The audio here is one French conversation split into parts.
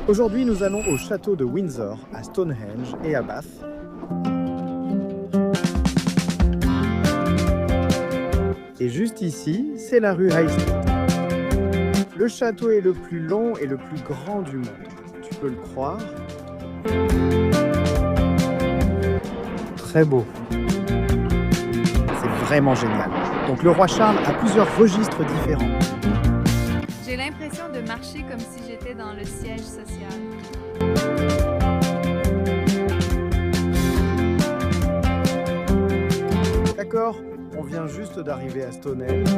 Aujourd'hui, nous allons au château de Windsor, à Stonehenge et à Bath. Et juste ici, c'est la rue High Street. Le château est le plus long et le plus grand du monde. Tu peux le croire? Très beau. C'est vraiment génial. Donc le roi Charles a plusieurs registres différents. J'ai l'impression de marcher comme si j'étais dans le siège social. D'accord, on vient juste d'arriver à Stonehenge.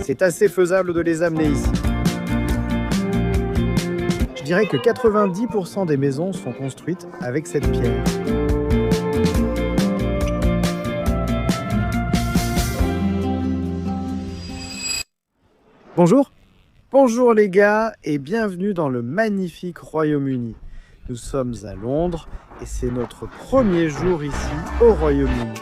C'est assez faisable de les amener ici. Je dirais que 90% des maisons sont construites avec cette pierre. Bonjour. Bonjour les gars et bienvenue dans le magnifique Royaume-Uni. Nous sommes à Londres et c'est notre premier jour ici au Royaume-Uni.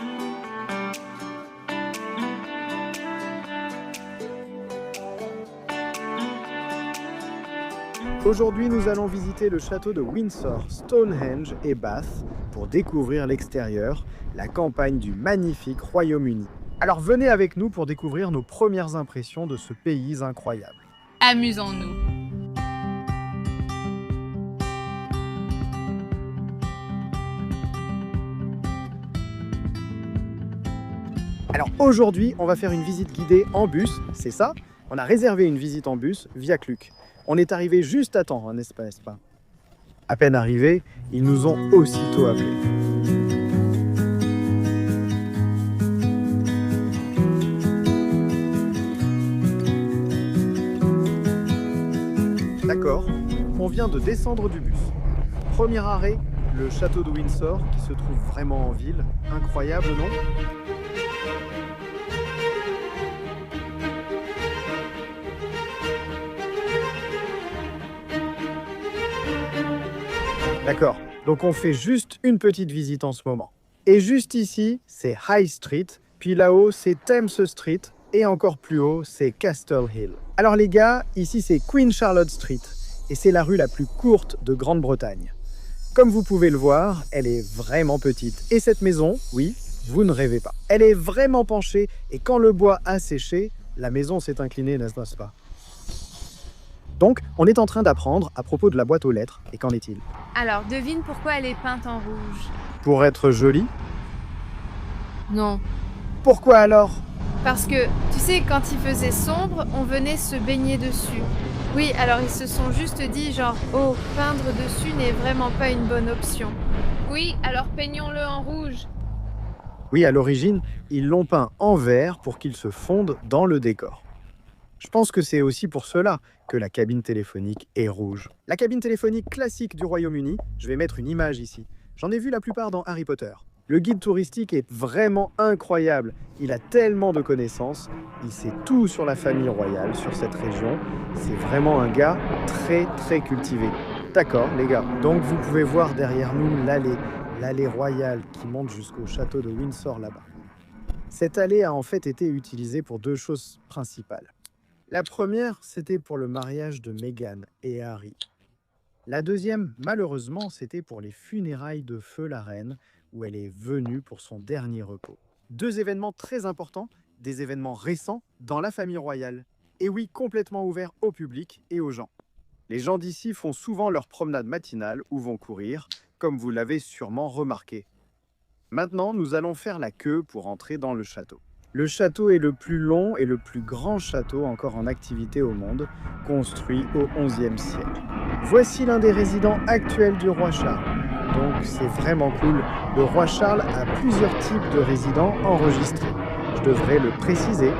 Aujourd'hui, nous allons visiter le château de Windsor, Stonehenge et Bath pour découvrir l'extérieur, la campagne du magnifique Royaume-Uni. Alors venez avec nous pour découvrir nos premières impressions de ce pays incroyable. Amusons-nous. Alors aujourd'hui, on va faire une visite guidée en bus, c'est ça? On a réservé une visite en bus via Cluc. On est arrivé juste à temps, n'est-ce pas? À peine arrivés, ils nous ont aussitôt appelés. D'accord, on vient de descendre du bus. Premier arrêt, le château de Windsor, qui se trouve vraiment en ville. Incroyable, non? D'accord, donc on fait juste une petite visite en ce moment. Et juste ici, c'est High Street, puis là-haut, c'est Thames Street, et encore plus haut, c'est Castle Hill. Alors les gars, ici c'est Queen Charlotte Street, et c'est la rue la plus courte de Grande-Bretagne. Comme vous pouvez le voir, elle est vraiment petite. Et cette maison, oui, vous ne rêvez pas. Elle est vraiment penchée, et quand le bois a séché, la maison s'est inclinée, n'est-ce pas? Donc, on est en train d'apprendre à propos de la boîte aux lettres, et qu'en est-il? Alors, devine pourquoi elle est peinte en rouge. Pour être jolie? Non. Pourquoi alors? Parce que, tu sais, quand il faisait sombre, on venait se baigner dessus. Oui, alors ils se sont juste dit genre, oh, peindre dessus n'est vraiment pas une bonne option. Oui, alors peignons-le en rouge. Oui, à l'origine, ils l'ont peint en vert pour qu'il se fonde dans le décor. Je pense que c'est aussi pour cela que la cabine téléphonique est rouge. La cabine téléphonique classique du Royaume-Uni, je vais mettre une image ici. J'en ai vu la plupart dans Harry Potter. Le guide touristique est vraiment incroyable. Il a tellement de connaissances. Il sait tout sur la famille royale, sur cette région. C'est vraiment un gars très cultivé. D'accord, les gars. Donc vous pouvez voir derrière nous l'allée royale qui monte jusqu'au château de Windsor là-bas. Cette allée a en fait été utilisée pour deux choses principales. La première, c'était pour le mariage de Meghan et Harry. La deuxième, malheureusement, c'était pour les funérailles de Feu la Reine, où elle est venue pour son dernier repos. Deux événements très importants, des événements récents dans la famille royale. Et oui, complètement ouverts au public et aux gens. Les gens d'ici font souvent leur promenade matinale ou vont courir, comme vous l'avez sûrement remarqué. Maintenant, nous allons faire la queue pour entrer dans le château. Le château est le plus long et le plus grand château encore en activité au monde, construit au XIe siècle. Voici l'un des résidents actuels du roi Charles. Donc c'est vraiment cool. Le roi Charles a plusieurs types de résidents enregistrés. Je devrais le préciser.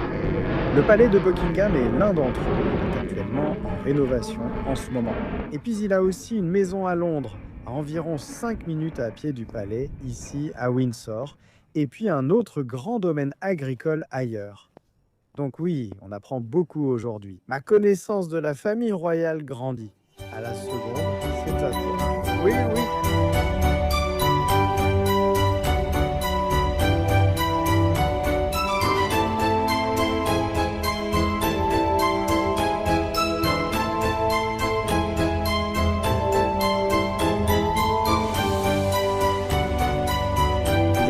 Le palais de Buckingham est l'un d'entre eux. Il est actuellement en rénovation en ce moment. Et puis il a aussi une maison à Londres, à environ 5 minutes à pied du palais, ici à Windsor. Et puis un autre grand domaine agricole ailleurs. Donc oui, on apprend beaucoup aujourd'hui. Ma connaissance de la famille royale grandit. À la seconde, c'est à toi. Oui.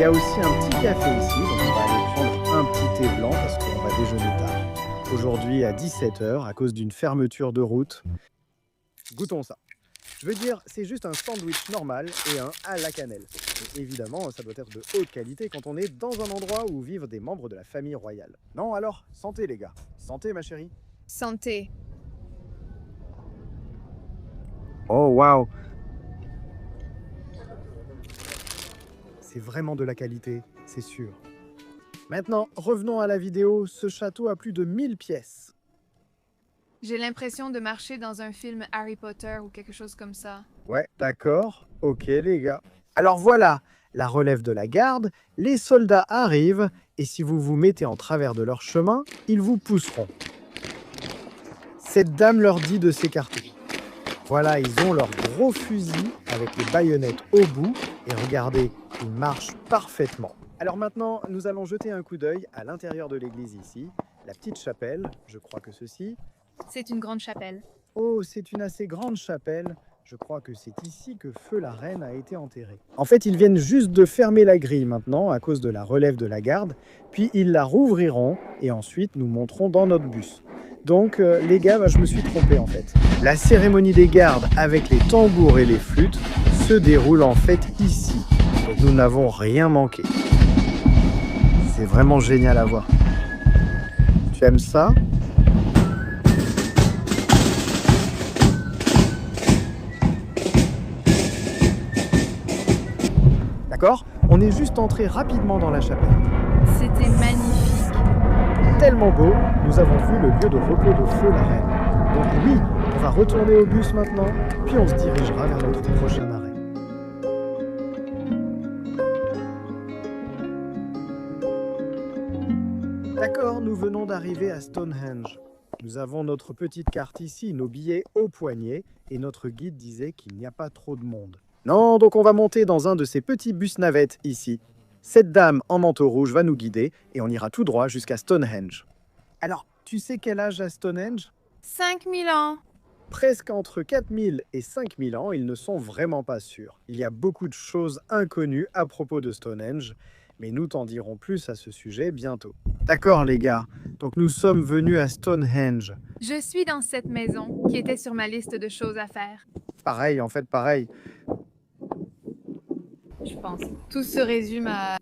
y a aussi un petit café ici, donc on va aller prendre un petit thé blanc parce qu'on va déjeuner tard. Aujourd'hui à 17h, à cause d'une fermeture de route. Goûtons ça. Je veux dire, c'est juste un sandwich normal et un à la cannelle. Et évidemment, ça doit être de haute qualité quand on est dans un endroit où vivent des membres de la famille royale. Non alors, santé les gars. Santé ma chérie. Santé. Oh waouh. C'est vraiment de la qualité, c'est sûr. Maintenant, revenons à la vidéo. Ce château a plus de 1000 pièces. J'ai l'impression de marcher dans un film Harry Potter ou quelque chose comme ça. Ouais, d'accord. Ok les gars. Alors voilà, la relève de la garde, les soldats arrivent et si vous vous mettez en travers de leur chemin, ils vous pousseront. Cette dame leur dit de s'écarter. Voilà, ils ont leurs gros fusils avec les baïonnettes au bout et regardez, ils marchent parfaitement. Alors maintenant, nous allons jeter un coup d'œil à l'intérieur de l'église ici, la petite chapelle, je crois que ceci. C'est une grande chapelle. Oh, c'est une assez grande chapelle. Je crois que c'est ici que Feu la Reine a été enterrée. En fait, ils viennent juste de fermer la grille maintenant à cause de la relève de la garde, puis ils la rouvriront et ensuite nous monterons dans notre bus. Donc les gars, je me suis trompé en fait. La cérémonie des gardes avec les tambours et les flûtes se déroule en fait ici. Donc nous n'avons rien manqué. C'est vraiment génial à voir. Tu aimes ça ? D'accord ? On est juste entré rapidement dans la chapelle. C'était magnifique. Tellement beau, nous avons vu le lieu de repos de Feu la Reine. Donc oui, on va retourner au bus maintenant, puis on se dirigera vers notre prochain arrêt. D'accord, nous venons d'arriver à Stonehenge. Nous avons notre petite carte ici, nos billets au poignet, et notre guide disait qu'il n'y a pas trop de monde. Non, donc on va monter dans un de ces petits bus navettes ici. Cette dame en manteau rouge va nous guider et on ira tout droit jusqu'à Stonehenge. Alors, tu sais quel âge a Stonehenge ? 5000 ans. Presque entre 4000 et 5000 ans, ils ne sont vraiment pas sûrs. Il y a beaucoup de choses inconnues à propos de Stonehenge, mais nous t'en dirons plus à ce sujet bientôt. D'accord les gars, donc nous sommes venus à Stonehenge. Je suis dans cette maison qui était sur ma liste de choses à faire. Pareil, en fait pareil. Je pense. Tout se résume à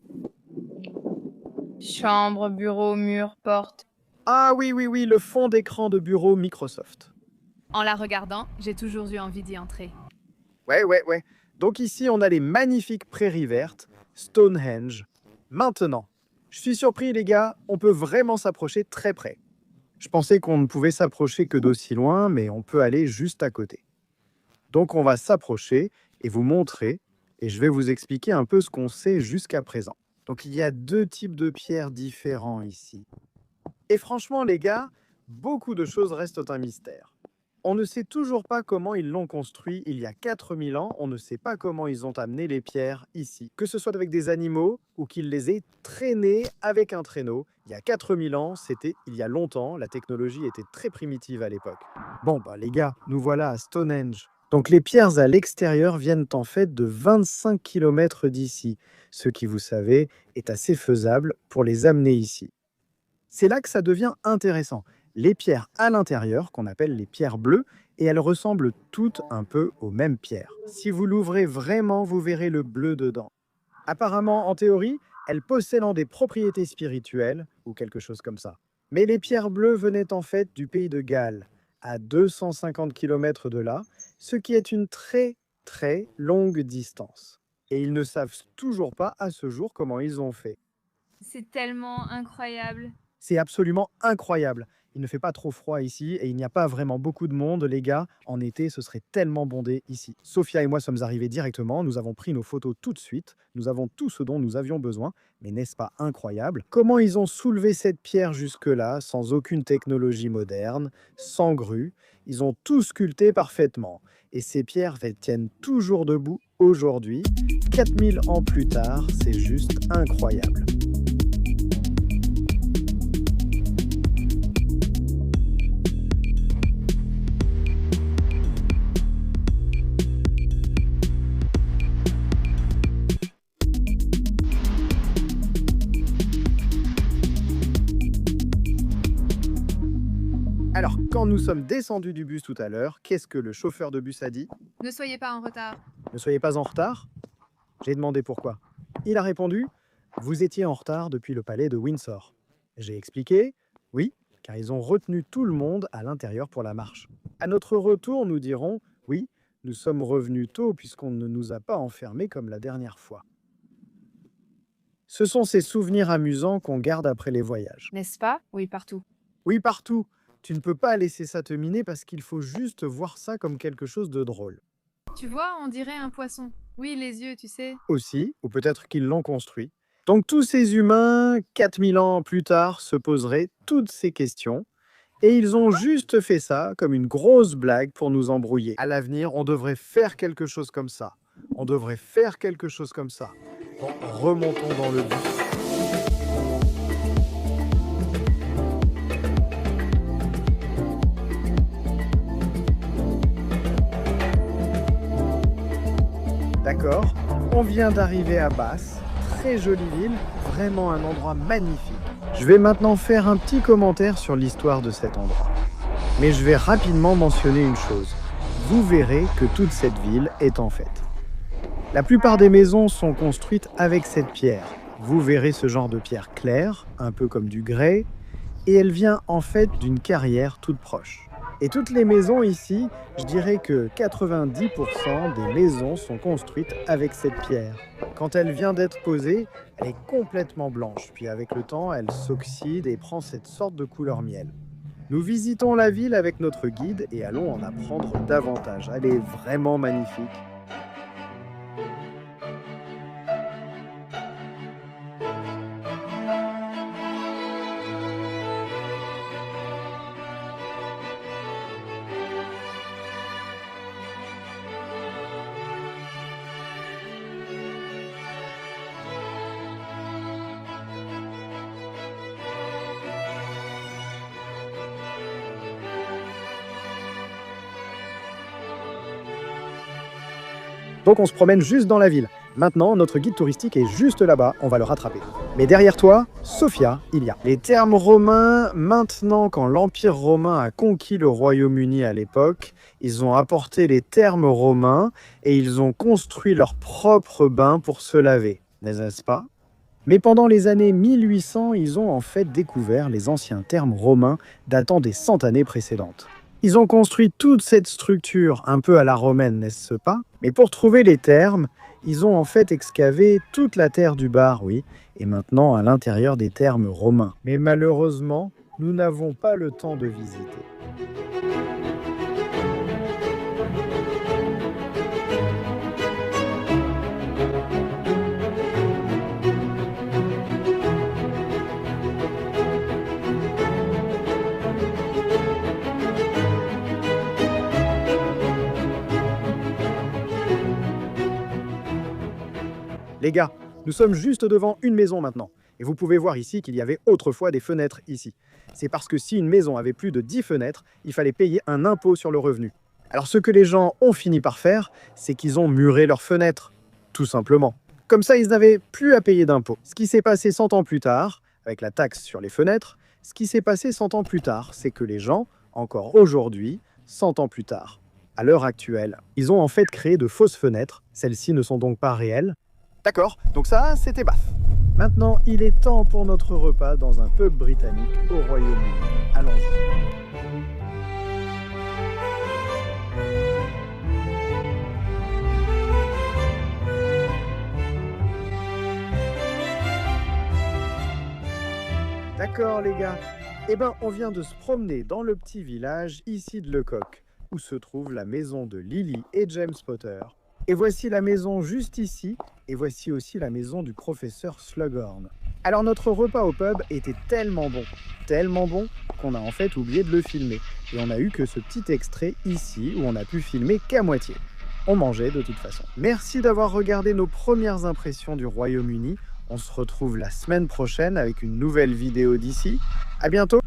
chambre, bureau, mur, porte. Ah oui, le fond d'écran de bureau Microsoft. En la regardant, j'ai toujours eu envie d'y entrer. Ouais. Donc ici, on a les magnifiques prairies vertes, Stonehenge. Maintenant, je suis surpris les gars, on peut vraiment s'approcher très près. Je pensais qu'on ne pouvait s'approcher que d'aussi loin, mais on peut aller juste à côté. Donc on va s'approcher et vous montrer, et je vais vous expliquer un peu ce qu'on sait jusqu'à présent. Donc il y a deux types de pierres différents ici. Et franchement les gars, beaucoup de choses restent un mystère. On ne sait toujours pas comment ils l'ont construit il y a 4000 ans, on ne sait pas comment ils ont amené les pierres ici. Que ce soit avec des animaux ou qu'ils les aient traînées avec un traîneau. Il y a 4000 ans, c'était il y a longtemps, la technologie était très primitive à l'époque. Bon les gars, nous voilà à Stonehenge. Donc les pierres à l'extérieur viennent en fait de 25 km d'ici, ce qui vous savez est assez faisable pour les amener ici. C'est là que ça devient intéressant. Les pierres à l'intérieur, qu'on appelle les pierres bleues, et elles ressemblent toutes un peu aux mêmes pierres. Si vous l'ouvrez vraiment, vous verrez le bleu dedans. Apparemment, en théorie, elles possèdent des propriétés spirituelles, ou quelque chose comme ça. Mais les pierres bleues venaient en fait du pays de Galles, à 250 km de là, ce qui est une très longue distance. Et ils ne savent toujours pas à ce jour comment ils ont fait. C'est tellement incroyable. C'est absolument incroyable. Il ne fait pas trop froid ici et il n'y a pas vraiment beaucoup de monde, les gars. En été, ce serait tellement bondé ici. Sophia et moi sommes arrivés directement. Nous avons pris nos photos tout de suite. Nous avons tout ce dont nous avions besoin. Mais n'est-ce pas incroyable ? Comment ils ont soulevé cette pierre jusque-là, sans aucune technologie moderne, sans grue. Ils ont tout sculpté parfaitement. Et ces pierres tiennent toujours debout aujourd'hui. 4000 ans plus tard, c'est juste incroyable. Quand nous sommes descendus du bus tout à l'heure, qu'est-ce que le chauffeur de bus a dit? Ne soyez pas en retard. Ne soyez pas en retard? J'ai demandé pourquoi. Il a répondu, vous étiez en retard depuis le palais de Windsor. J'ai expliqué, oui, car ils ont retenu tout le monde à l'intérieur pour la marche. À notre retour, nous dirons, oui, nous sommes revenus tôt puisqu'on ne nous a pas enfermés comme la dernière fois. Ce sont ces souvenirs amusants qu'on garde après les voyages. N'est-ce pas? Oui, partout. Oui, partout. Tu ne peux pas laisser ça te miner parce qu'il faut juste voir ça comme quelque chose de drôle. Tu vois, on dirait un poisson. Oui, les yeux, tu sais. Aussi, ou peut-être qu'ils l'ont construit. Donc tous ces humains, 4000 ans plus tard, se poseraient toutes ces questions. Et ils ont juste fait ça comme une grosse blague pour nous embrouiller. À l'avenir, on devrait faire quelque chose comme ça. On devrait faire quelque chose comme ça. Bon, remontons dans le bus. D'accord, on vient d'arriver à Bath, très jolie ville, vraiment un endroit magnifique. Je vais maintenant faire un petit commentaire sur l'histoire de cet endroit. Mais je vais rapidement mentionner une chose. Vous verrez que toute cette ville est en fait. La plupart des maisons sont construites avec cette pierre. Vous verrez ce genre de pierre claire, un peu comme du grès, et elle vient en fait d'une carrière toute proche. Et toutes les maisons ici, je dirais que 90% des maisons sont construites avec cette pierre. Quand elle vient d'être posée, elle est complètement blanche, puis avec le temps, elle s'oxyde et prend cette sorte de couleur miel. Nous visitons la ville avec notre guide et allons en apprendre davantage. Elle est vraiment magnifique. Donc on se promène juste dans la ville. Maintenant, notre guide touristique est juste là-bas, on va le rattraper. Mais derrière toi, Sofia, il y a les thermes romains. Maintenant, quand l'Empire romain a conquis le Royaume-Uni à l'époque, ils ont apporté les thermes romains et ils ont construit leur propre bain pour se laver, n'est-ce pas? Mais pendant les années 1800, ils ont en fait découvert les anciens thermes romains datant des 100 années précédentes. Ils ont construit toute cette structure un peu à la romaine, n'est-ce pas? Mais pour trouver les thermes, ils ont en fait excavé toute la terre du Bar, oui, et maintenant à l'intérieur des thermes romains. Mais malheureusement, nous n'avons pas le temps de visiter. Les gars, nous sommes juste devant une maison maintenant. Et vous pouvez voir ici qu'il y avait autrefois des fenêtres ici. C'est parce que si une maison avait plus de 10 fenêtres, il fallait payer un impôt sur le revenu. Alors ce que les gens ont fini par faire, c'est qu'ils ont muré leurs fenêtres. Tout simplement. Comme ça, ils n'avaient plus à payer d'impôts. Ce qui s'est passé 100 ans plus tard, avec la taxe sur les fenêtres, ce qui s'est passé 100 ans plus tard, c'est que les gens, encore aujourd'hui, 100 ans plus tard, à l'heure actuelle, ils ont en fait créé de fausses fenêtres. Celles-ci ne sont donc pas réelles. D'accord, donc ça, c'était Bath. Maintenant, il est temps pour notre repas dans un pub britannique au Royaume-Uni. Allons-y. D'accord, les gars. Eh ben, on vient de se promener dans le petit village ici de Lecoq, où se trouve la maison de Lily et James Potter. Et voici la maison juste ici, et voici aussi la maison du professeur Slughorn. Alors notre repas au pub était tellement bon, qu'on a en fait oublié de le filmer. Et on n'a eu que ce petit extrait ici, où on a pu filmer qu'à moitié. On mangeait de toute façon. Merci d'avoir regardé nos premières impressions du Royaume-Uni. On se retrouve la semaine prochaine avec une nouvelle vidéo d'ici. À bientôt!